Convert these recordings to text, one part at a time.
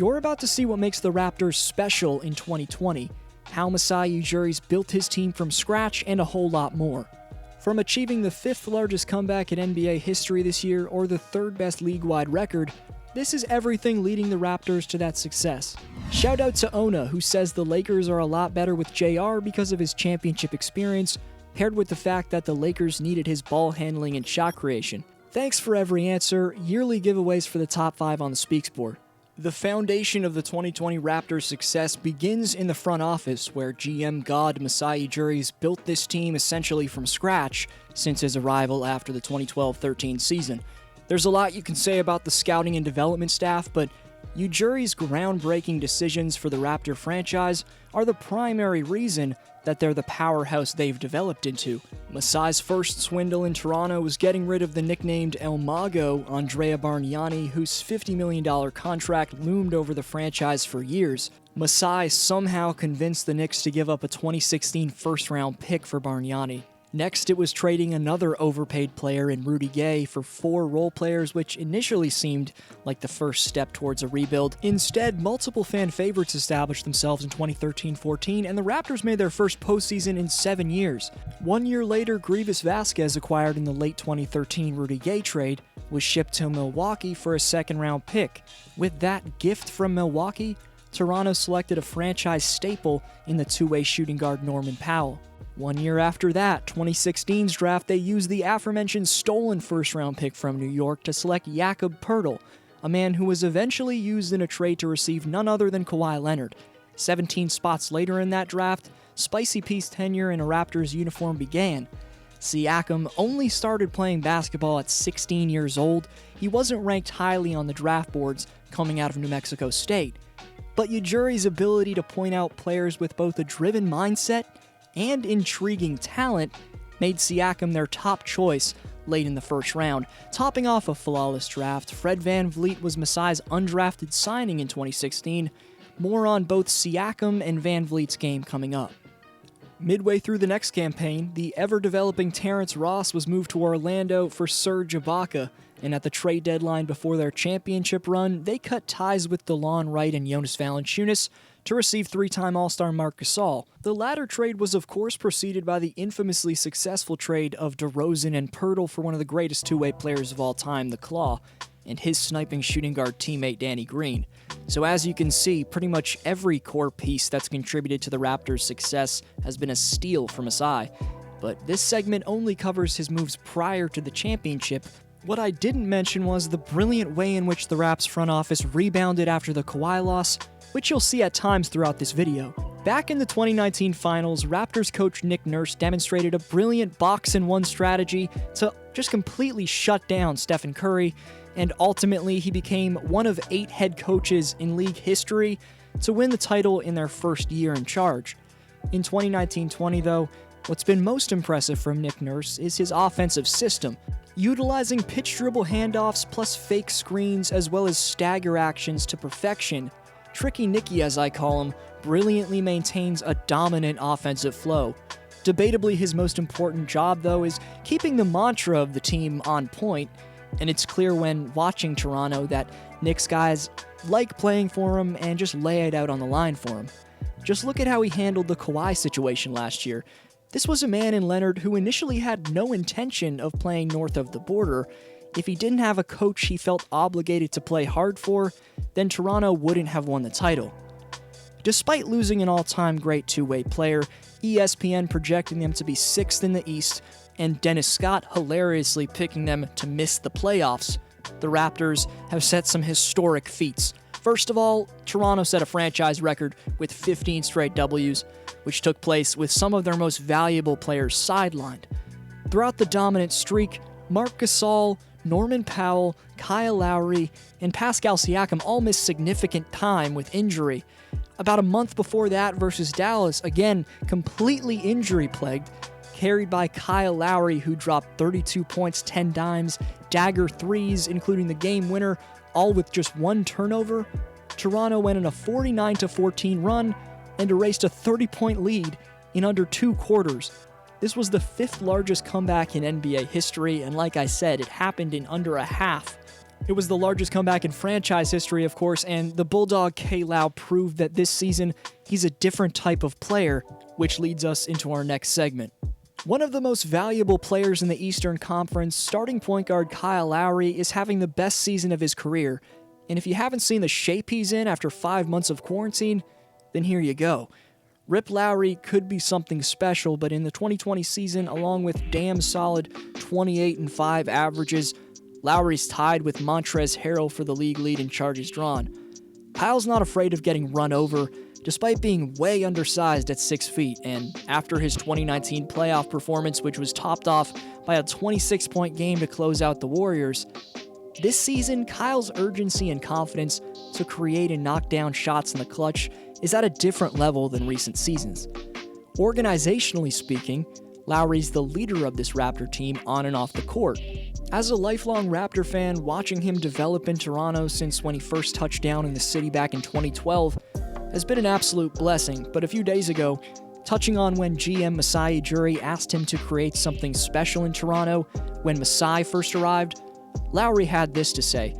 You're about to see what makes the Raptors special in 2020, how Masai Ujuri's built his team from scratch, and a whole lot more. From achieving the 5th largest comeback in NBA history this year, or the 3rd best league-wide record, this is everything leading the Raptors to that success. Shout out to Ona, who says the Lakers are a lot better with JR because of his championship experience, paired with the fact that the Lakers needed his ball handling and shot creation. Thanks for every answer, yearly giveaways for the top 5 on the Speaks board. The foundation of the 2020 Raptors' success begins in the front office, where GM God Masai Ujuri's built this team essentially from scratch since his arrival after the 2012-13 season. There's a lot you can say about the scouting and development staff, but Ujuri's groundbreaking decisions for the Raptor franchise are the primary reason that they're the powerhouse they've developed into. Masai's first swindle in Toronto was getting rid of the nicknamed El Mago, Andrea Bargnani, whose $50 million contract loomed over the franchise for years. Masai somehow convinced the Knicks to give up a 2016 first-round pick for Bargnani. Next, it was trading another overpaid player in Rudy Gay for 4 role players, which initially seemed like the first step towards a rebuild. Instead, multiple fan favorites established themselves in 2013-14, and the Raptors made their first postseason in 7 years. 1 year later, Grievous Vasquez, acquired in the late 2013 Rudy Gay trade, was shipped to Milwaukee for a 2nd-round pick. With that gift from Milwaukee, Toronto selected a franchise staple in the two-way shooting guard Norman Powell. 1 year after that, 2016's draft, they used the aforementioned stolen first-round pick from New York to select Jakob Poeltl, a man who was eventually used in a trade to receive none other than Kawhi Leonard. 17 spots later in that draft, Spicy P's tenure in a Raptors uniform began. Siakam only started playing basketball at 16 years old. He wasn't ranked highly on the draft boards coming out of New Mexico State. But Ujuri's ability to point out players with both a driven mindset and intriguing talent made Siakam their top choice late in the first round. Topping off a flawless draft, Fred VanVleet was Masai's undrafted signing in 2016. More on both Siakam and VanVleet's game coming up. Midway through the next campaign, the ever-developing Terrence Ross was moved to Orlando for Serge Ibaka, and at the trade deadline before their championship run, they cut ties with DeLon Wright and Jonas Valanciunas to receive 3-time All-Star Marc Gasol. The latter trade was of course preceded by the infamously successful trade of DeRozan and Poeltl for one of the greatest two-way players of all time, the Claw, and his sniping shooting guard teammate Danny Green. So as you can see, pretty much every core piece that's contributed to the Raptors' success has been a steal from Masai. But this segment only covers his moves prior to the championship. What I didn't mention was the brilliant way in which the Raps front office rebounded after the Kawhi loss, which you'll see at times throughout this video. Back in the 2019 finals, Raptors coach Nick Nurse demonstrated a brilliant box-and-one strategy to just completely shut down Stephen Curry, and ultimately he became one of 8 head coaches in league history to win the title in their first year in charge. In 2019-20 though, what's been most impressive from Nick Nurse is his offensive system, utilizing pitch dribble handoffs plus fake screens as well as stagger actions to perfection. Tricky Nicky, as I call him, brilliantly maintains a dominant offensive flow. Debatably his most important job, though, is keeping the mantra of the team on point, and it's clear when watching Toronto that Knicks guys like playing for him and just lay it out on the line for him. Just look at how he handled the Kawhi situation last year. This was a man in Leonard who initially had no intention of playing north of the border. If he didn't have a coach he felt obligated to play hard for, then Toronto wouldn't have won the title. Despite losing an all-time great two-way player, ESPN projecting them to be 6th in the East, and Dennis Scott hilariously picking them to miss the playoffs, the Raptors have set some historic feats. First of all, Toronto set a franchise record with 15 straight Ws, which took place with some of their most valuable players sidelined. Throughout the dominant streak, Marc Gasol, Norman Powell, Kyle Lowry, and Pascal Siakam all missed significant time with injury. About a month before that versus Dallas, again, completely injury-plagued, carried by Kyle Lowry, who dropped 32 points, 10 dimes, dagger threes, including the game winner, all with just 1 turnover, Toronto went on a 49-14 run and erased a 30-point lead in under 2 quarters. This was the 5th largest comeback in NBA history, and like I said, it happened in under a half. It was the largest comeback in franchise history, of course, and the Bulldog K-Lau proved that this season he's a different type of player, which leads us into our next segment. One of the most valuable players in the Eastern Conference, starting point guard Kyle Lowry, is having the best season of his career. And if you haven't seen the shape he's in after 5 months of quarantine, then here you go. Rip Lowry could be something special, but in the 2020 season, along with damn solid 28-5 averages, Lowry's tied with Montrezl Harrell for the league lead in charges drawn. Kyle's not afraid of getting run over, despite being way undersized at 6 feet, and after his 2019 playoff performance, which was topped off by a 26-point game to close out the Warriors, this season, Kyle's urgency and confidence to create and knock down shots in the clutch is at a different level than recent seasons. Organizationally speaking, Lowry's the leader of this Raptor team on and off the court. As a lifelong Raptor fan, watching him develop in Toronto since when he first touched down in the city back in 2012 has been an absolute blessing, but a few days ago, touching on when GM Masai Ujuri asked him to create something special in Toronto when Masai first arrived, Lowry had this to say: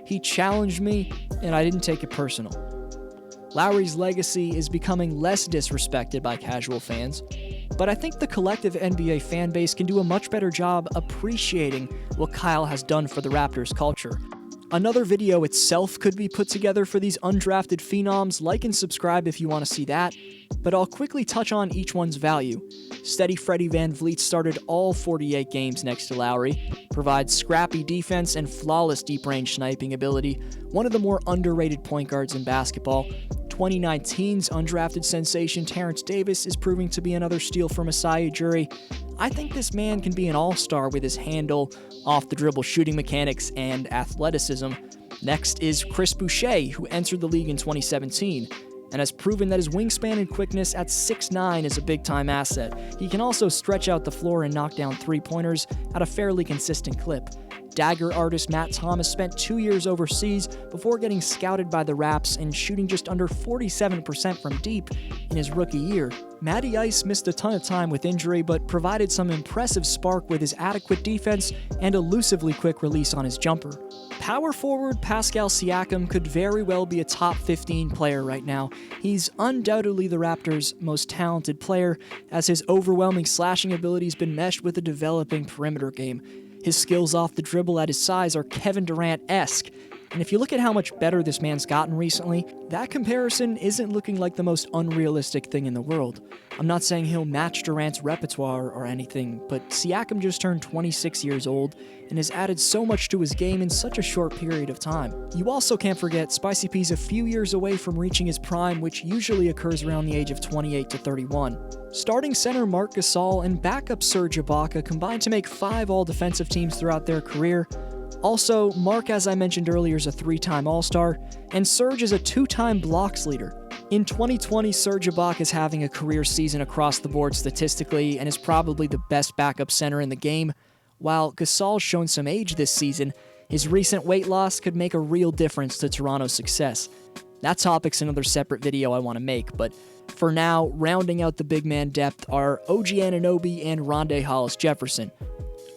"He challenged me, and I didn't take it personal." Lowry's legacy is becoming less disrespected by casual fans, but I think the collective NBA fanbase can do a much better job appreciating what Kyle has done for the Raptors culture. Another video itself could be put together for these undrafted phenoms. Like and subscribe if you want to see that, but I'll quickly touch on each one's value. Steady Freddie VanVleet started all 48 games next to Lowry, provides scrappy defense and flawless deep-range sniping ability, one of the more underrated point guards in basketball. 2019's undrafted sensation Terrence Davis is proving to be another steal for Masai Ujuri. I think this man can be an all-star with his handle, off-the-dribble shooting mechanics, and athleticism. Next is Chris Boucher, who entered the league in 2017, and has proven that his wingspan and quickness at 6'9" is a big-time asset. He can also stretch out the floor and knock down three-pointers at a fairly consistent clip. Dagger artist Matt Thomas spent 2 years overseas before getting scouted by the Raps and shooting just under 47% from deep in his rookie year. Matty Ice missed a ton of time with injury, but provided some impressive spark with his adequate defense and elusively quick release on his jumper. Power forward Pascal Siakam could very well be a top 15 player right now. He's undoubtedly the Raptors' most talented player, as his overwhelming slashing ability has been meshed with a developing perimeter game. His skills off the dribble at his size are Kevin Durant-esque, and if you look at how much better this man's gotten recently, that comparison isn't looking like the most unrealistic thing in the world. I'm not saying he'll match Durant's repertoire or anything, but Siakam just turned 26 years old and has added so much to his game in such a short period of time. You also can't forget Spicy P's a few years away from reaching his prime, which usually occurs around the age of 28 to 31. Starting center Marc Gasol and backup Serge Ibaka combined to make 5 all-defensive teams throughout their career. Also, Mark, as I mentioned earlier, is a 3-time All-Star, and Serge is a 2-time blocks leader. In 2020, Serge Ibaka is having a career season across the board statistically and is probably the best backup center in the game. While Gasol's shown some age this season, his recent weight loss could make a real difference to Toronto's success. That topic's another separate video I want to make, but for now, rounding out the big man depth are OG Anunoby and Rondae Hollis-Jefferson.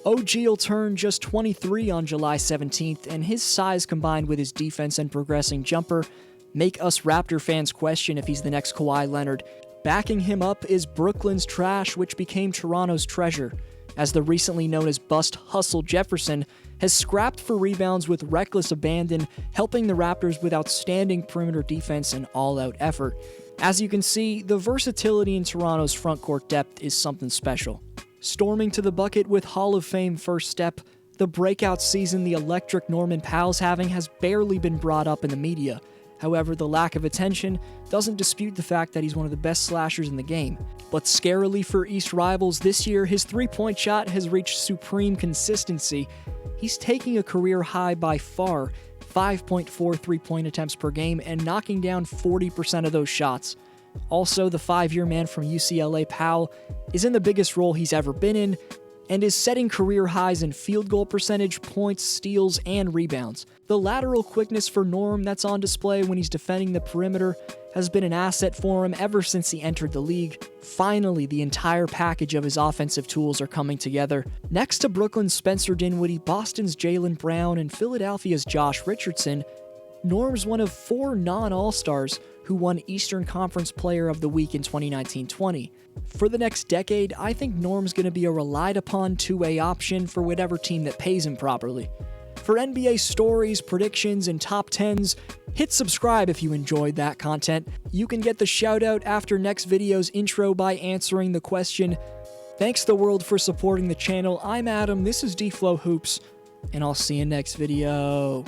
OG will turn just 23 on July 17th, and his size combined with his defense and progressing jumper make us Raptor fans question if he's the next Kawhi Leonard. Backing him up is Brooklyn's trash, which became Toronto's treasure, as the recently known as Bust Hustle Jefferson has scrapped for rebounds with reckless abandon, helping the Raptors with outstanding perimeter defense and all-out effort. As you can see, the versatility in Toronto's front court depth is something special. Storming to the bucket with Hall of Fame first step, the breakout season the electric Norman Powell's having has barely been brought up in the media. However, the lack of attention doesn't dispute the fact that he's one of the best slashers in the game. But scarily for East rivals, this year his three-point shot has reached supreme consistency. He's taking a career high by far, 5.4 three-point attempts per game, and knocking down 40% of those shots. Also, the 5-year man from UCLA, Powell, is in the biggest role he's ever been in, and is setting career highs in field goal percentage, points, steals, and rebounds. The lateral quickness for Norm that's on display when he's defending the perimeter has been an asset for him ever since he entered the league. Finally, the entire package of his offensive tools are coming together. Next to Brooklyn's Spencer Dinwiddie, Boston's Jaylen Brown, and Philadelphia's Josh Richardson, Norm's one of 4 non-All-Stars who won Eastern Conference Player of the Week in 2019-20. For the next decade, I think Norm's going to be a relied-upon two-way option for whatever team that pays him properly. For NBA stories, predictions, and top 10s, hit subscribe if you enjoyed that content. You can get the shout-out after next video's intro by answering the question. Thanks the world for supporting the channel. I'm Adam, this is D-Flow Hoops, and I'll see you next video.